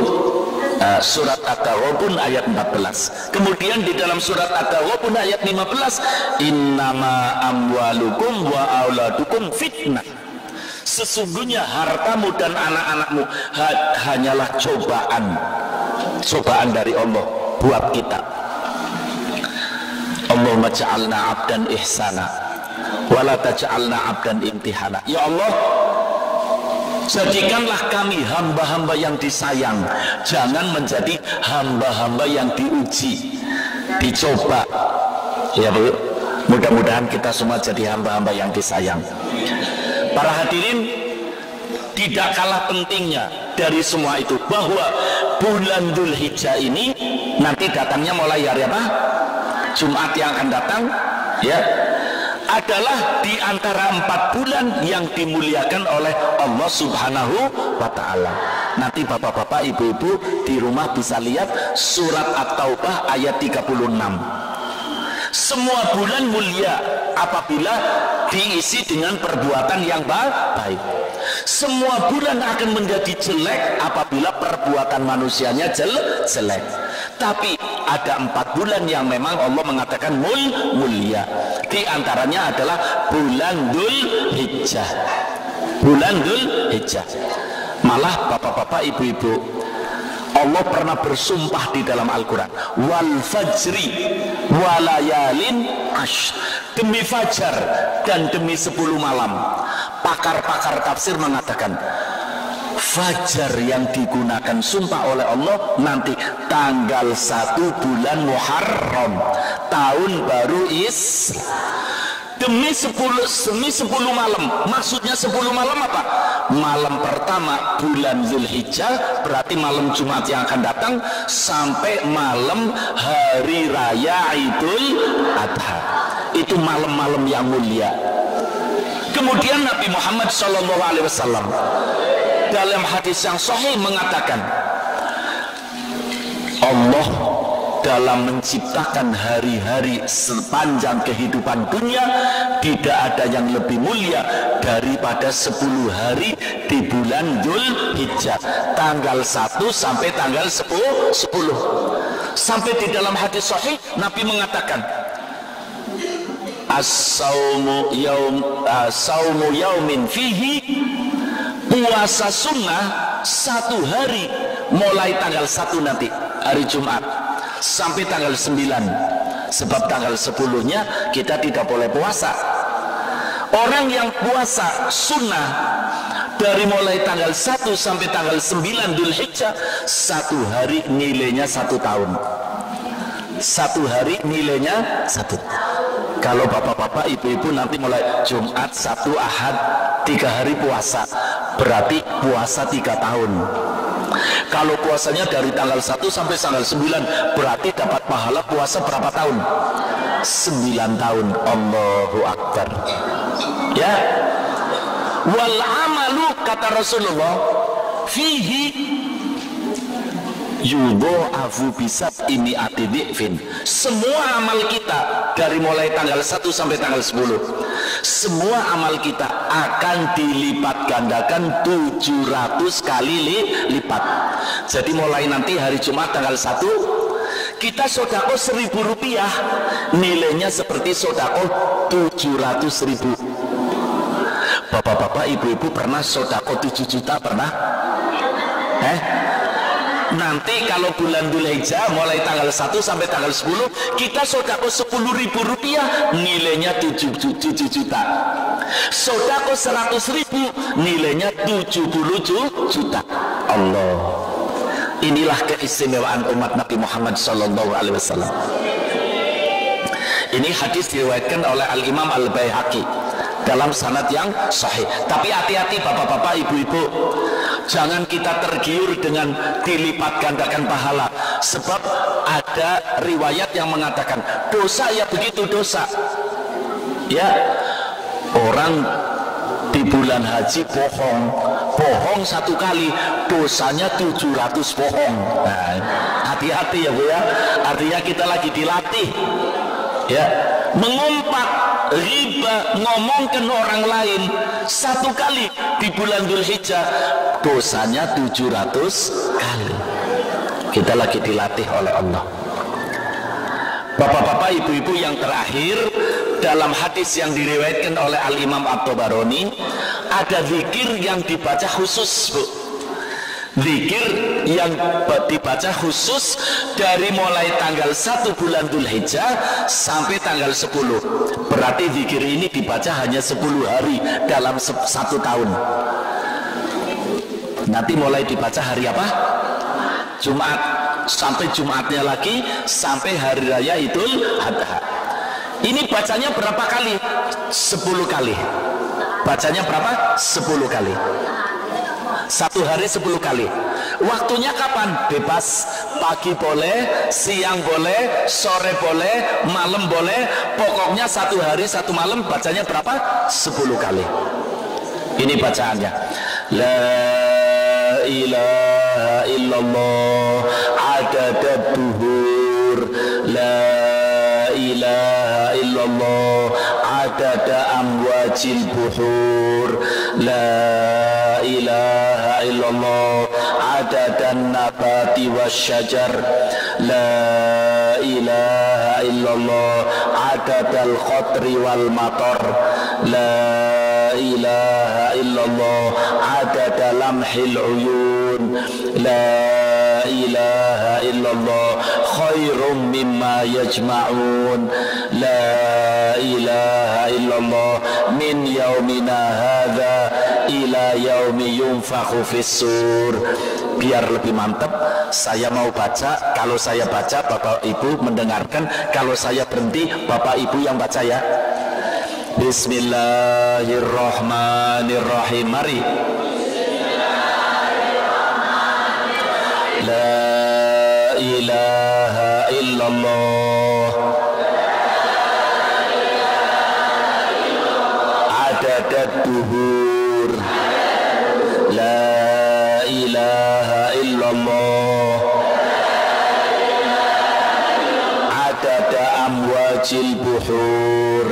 surat At-Taghabun ayat 14. Kemudian di dalam surat At-Taghabun ayat 15, innama amwalukum wa auladukum fitnah. Sesungguhnya hartamu dan anak-anakmu hanyalah cobaan dari Allah buat kita. Allahumma ja'alna abdan ihsana wa la taj'alna abdan imtihana. Ya Allah, jadikanlah kami hamba-hamba yang disayang, jangan menjadi hamba-hamba yang diuji, dicoba. Ya Bu, mudah-mudahan kita semua jadi hamba-hamba yang disayang. Para hadirin, tidak kalah pentingnya dari semua itu bahwa bulan Dzulhijjah ini nanti datangnya mulai hari apa? Jumat yang akan datang, ya, adalah di antara 4 bulan yang dimuliakan oleh Allah Subhanahu wa Ta'ala. Nanti bapak-bapak, ibu-ibu di rumah bisa lihat surat At-Taubah ayat 36. Semua bulan mulia apabila diisi dengan perbuatan yang baik. Semua bulan akan menjadi jelek apabila perbuatan manusianya jelek. Tapi ada 4 bulan yang memang Allah mengatakan mulia. Di antaranya adalah bulan Dzulhijjah. Bulan Dzulhijjah. Malah bapak-bapak, ibu-ibu, Allah pernah bersumpah di dalam Al-Quran, wal fajri walayalin ashr, demi fajar dan demi 10 malam. Pakar-pakar tafsir mengatakan fajar yang digunakan sumpah oleh Allah nanti tanggal 1 bulan Muharram, tahun baru Islam. Demi 10 malam. Maksudnya 10 malam apa? Malam pertama bulan Dzulhijjah, berarti malam Jumat yang akan datang, sampai malam hari raya Idul Adha. Itu malam-malam yang mulia. Kemudian Nabi Muhammad SAW dalam hadis yang sahih mengatakan, Allah dalam menciptakan hari-hari sepanjang kehidupan dunia tidak ada yang lebih mulia daripada 10 hari di bulan Dzulhijjah, tanggal 1 sampai tanggal 10. Sampai di dalam hadis sahih Nabi mengatakan, as-saumu yaumin fihi, puasa sunnah 1 hari mulai tanggal 1 nanti hari Jumat sampai tanggal 9, sebab tanggal 10-nya kita tidak boleh puasa. Orang yang puasa sunnah dari mulai tanggal 1 sampai tanggal 9 Dzulhijjah, 1 hari nilainya 1 tahun. 1 hari nilainya 1 tahun. Kalau bapak-bapak, ibu-ibu nanti mulai Jumat, Sabtu, Ahad 3 hari puasa, berarti puasa 3 tahun. Kalau puasanya dari tanggal 1 sampai tanggal 9, berarti dapat pahala puasa berapa tahun? 9 tahun. Allahu Akbar. Ya. Wal amalu, kata Rasulullah, fihi yudha'afu bisab ini atidifin. Semua amal kita dari mulai tanggal 1 sampai tanggal 10, semua amal kita akan dilipat gandakan 700 kali lipat. Jadi mulai nanti hari Jumat tanggal 1, kita sodako 1.000 rupiah, nilainya seperti sodako 700.000. Bapak-bapak, ibu-ibu pernah sodako 7 juta pernah? Nanti kalau bulan Dzulhijjah mulai tanggal 1 sampai tanggal 10, kita sodako 10.000 rupiah, nilainya 7 juta. Sodako 100.000, nilainya 70 juta. Allah. Inilah keistimewaan umat Nabi Muhammad SAW. Ini hadis diriwayatkan oleh Al-Imam Al-Baihaqi dalam sanad yang sahih. Tapi hati-hati bapak-bapak, ibu-ibu, jangan kita tergiur dengan dilipat gandakan pahala. Sebab ada riwayat yang mengatakan dosa ya begitu dosa. Ya, orang di bulan haji bohong 1 kali, dosanya 700 bohong. Nah, hati-hati ya Bu ya. Artinya kita lagi dilatih. Ya, mengumpat, riba, ngomongkan orang lain 1 kali di bulan Dzulhijjah, dosanya 700 kali. Kita lagi dilatih oleh Allah. Bapak-bapak, ibu-ibu, yang terakhir, dalam hadis yang diriwayatkan oleh Al-Imam At-Tabarani, ada zikir yang dibaca khusus, Bu. Zikir yang dibaca khusus dari mulai tanggal 1 bulan Dzulhijjah sampai tanggal 10. Berarti zikir ini dibaca hanya 10 hari dalam 1 tahun. Nanti mulai dibaca hari apa? Jumat. Sampai Jumatnya lagi, sampai hari raya Idul Adha. Ini bacanya berapa kali? 10 kali. Bacanya berapa? 10 kali. 1 hari 10 kali. Waktunya kapan? Bebas. Pagi boleh, siang boleh, sore boleh, malam boleh. Pokoknya 1 hari 1 malam bacanya berapa? 10 kali. Ini bacaannya. La ilaha illallah adada duhur, la ilaha illallah adada amwajil buhur, la ilaha illallah adadan nabati wasyajar, la ilaha illallah adadal khotri wal matar, la ilaha illallah adada lamhil uyun, la ilaha illallah khairum mimma yajma'un, la ilaha illallah min yaumina hadha ila yaumi yunfakhu fis-sur. Biar lebih mantap, saya mau baca. Kalau saya baca, Bapak Ibu mendengarkan. Kalau saya berhenti, Bapak Ibu yang baca ya. Bismillahirrahmanirrahim. Mari. La ilaha illallah adadat duhur, la ilaha illallah adada amwajil buhur,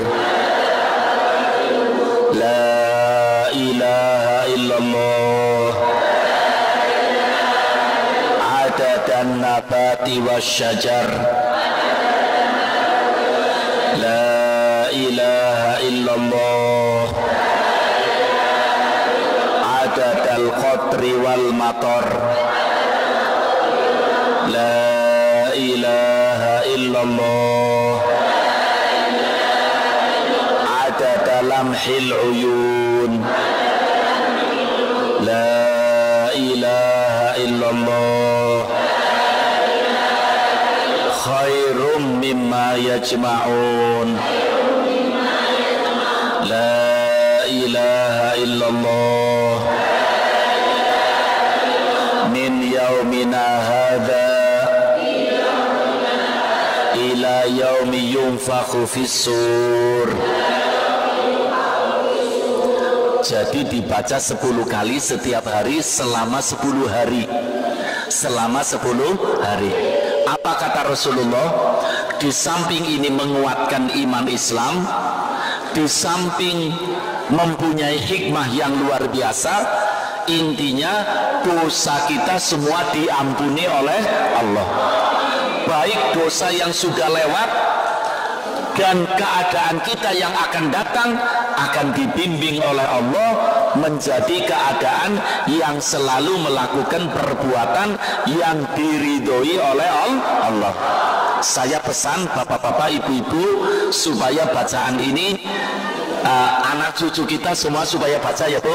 la ilaha illallah adadan nabati wasyajar, la ilaha illallah adadal qatri wal matar, la ilaha illallah adada lamhil uyun, La ilaha illallah khairum mimma yajma'un. La ilaha illallah min yaumina hadha ila yaumi yunfakhu fis-sur. Jadi dibaca 10 kali setiap hari selama 10 hari. Selama 10 hari. Apa kata Rasulullah? Di samping ini menguatkan iman Islam, di samping mempunyai hikmah yang luar biasa, intinya dosa kita semua diampuni oleh Allah. Baik dosa yang sudah lewat dan keadaan kita yang akan datang akan dibimbing oleh Allah menjadi keadaan yang selalu melakukan perbuatan yang diridhoi oleh Allah. Saya pesan bapak-bapak, ibu-ibu supaya bacaan ini anak cucu kita semua supaya baca ya Bu.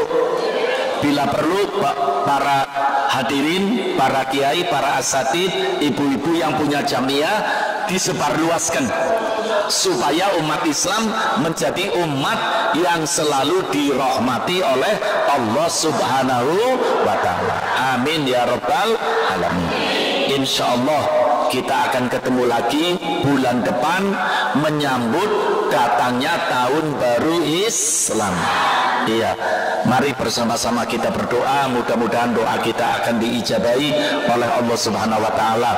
Bila perlu para hadirin, para kiai, para asatid, ibu-ibu yang punya jamiah disebarluaskan supaya umat Islam menjadi umat yang selalu dirahmati oleh Allah Subhanahu wa ta'ala. Amin ya rabbal alamin. Insyaallah kita akan ketemu lagi bulan depan menyambut datangnya tahun baru Islam. Iya, mari bersama-sama kita berdoa, mudah-mudahan doa kita akan diijabahi oleh Allah Subhanahu wa ta'ala.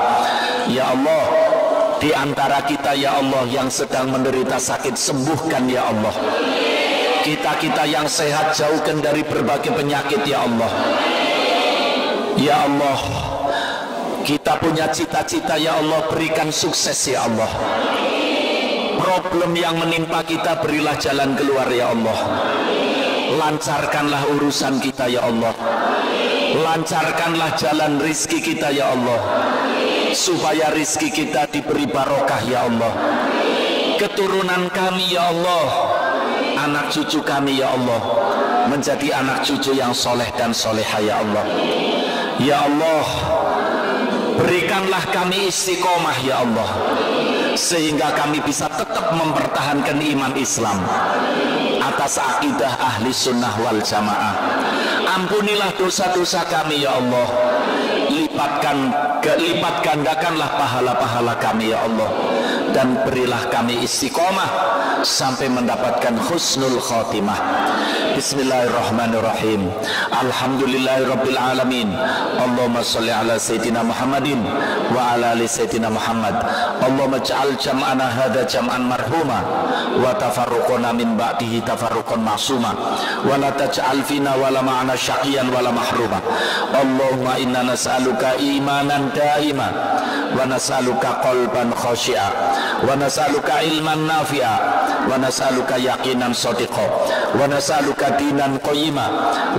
Ya Allah, di antara kita ya Allah yang sedang menderita sakit, sembuhkan ya Allah. Kita yang sehat jauhkan dari berbagai penyakit ya Allah. Ya Allah, kita punya cita-cita ya Allah, berikan sukses ya Allah. Problem yang menimpa kita berilah jalan keluar ya Allah. Lancarkanlah urusan kita ya Allah. Lancarkanlah jalan rizki kita ya Allah, supaya rizki kita diberi barokah ya Allah. Keturunan kami ya Allah, anak cucu kami ya Allah, menjadi anak cucu yang soleh dan soleha ya Allah. Ya Allah, berikanlah kami istiqomah ya Allah, sehingga kami bisa tetap mempertahankan iman Islam atas akidah ahli sunnah wal jamaah. Ampunilah dosa-dosa kami ya Allah, lipat gandakanlah pahala-pahala kami ya Allah, dan berilah kami istiqomah sampai mendapatkan husnul khotimah. Bismillahirrahmanirrahim. Alhamdulillahirabbil alamin. Allahumma shalli ala sayyidina Muhammadin wa ala ali sayyidina Muhammad. Allahumma ij'al jam'ana hadza jam'an marhuma wa tafarruqana min ba'dihi tafarruqan ma'suma wa la taj'al fina wa la ma'ana syaqiyan wa la mahruma. Allahumma inna nas'aluka imanan daima wa nas'aluka qalban khashi'a wa nas'aluka ilman nafi'a wa nas'aluka yaqinan shadiqa wa nas'aluka dinan qayyima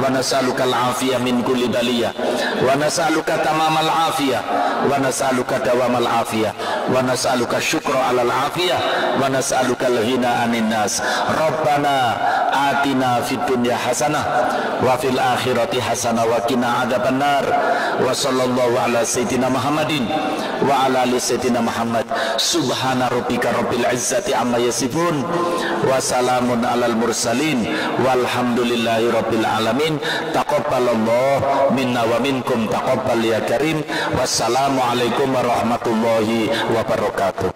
wa nas'aluka al-afiyah min kulli baliyah wa nas'aluka tamamal afiyah wa nas'aluka dawamal afiyah wa nas'aluka syukra alal afiyah wa nas'aluka al-ghina anin nas. Rabbana atina fid dunya hasanah wa fil akhirati hasanah wa qina adzabannar. Wa sallallahu ala sayyidina Muhammadin wa ala ali sayyidina Muhammad. Subhana rabbika rabbil izzati amma yasifun wa salamun alal mursalin walhamdulillahi rabbil alamin. Taqabbalallahu minna wa minkum taqabbal ya karim. Wassalamu alaikum warahmatullahi wabarakatuh.